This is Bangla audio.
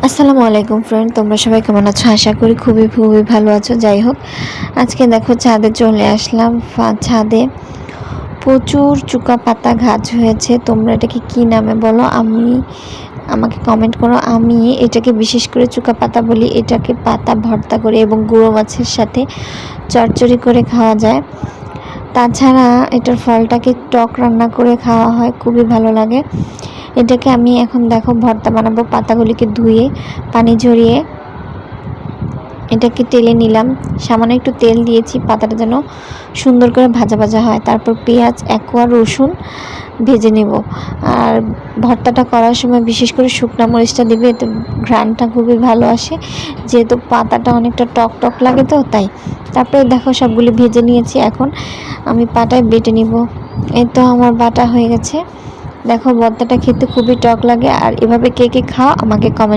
আসসালামু আলাইকুম ফ্রেন্ড, তোমরা সবাই কেমন আছো? আশা করি খুবই খুবই ভালো আছো। যাই হোক, আজকে দেখো ছাদে চলে আসলাম। ছাদে প্রচুর চুকা পাতা গাছ হয়েছে। তোমরা এটাকে কি নামে বলো আমাকে কমেন্ট করো। আমি এটাকে বিশেষ করে চুকা পাতা বলি। এটাকে পাতা ভর্তা করে এবং গুঁড়ো মাছের সাথে চচ্চড়ি করে খাওয়া যায়। তাছাড়া এটার ফলটাকে টক রান্না করে খাওয়া হয়, খুবই ভালো লাগে। এটাকে আমি এখন দেখো ভর্তা বানাবো। পাতাগুলিকে ধুয়ে পানি ঝরিয়ে এটাকে তেলে নিলাম। সামান্য একটু তেল দিয়েছি, পাতাটা যেন সুন্দর করে ভাজা ভাজা হয়। তারপর পেঁয়াজ, এক কোয়া রসুন ভেজে নেব। আর ভর্তাটা করার সময় বিশেষ করে শুকনো মরিচটা দিবে, এতে ঘ্রাণটা খুবই ভালো আসে, যেহেতু পাতাটা অনেকটা টক টক লাগে তো তাই। তারপরে দেখো সবগুলি ভেজে নিয়েছি, এখন আমি পাটায় বেটে নিব। এই তো আমার বাটা হয়ে গেছে। দেখো ভর্তাটা খেতে খুবই টক লাগে। আর এভাবে কে কে খাও আমাকে কমেন্ট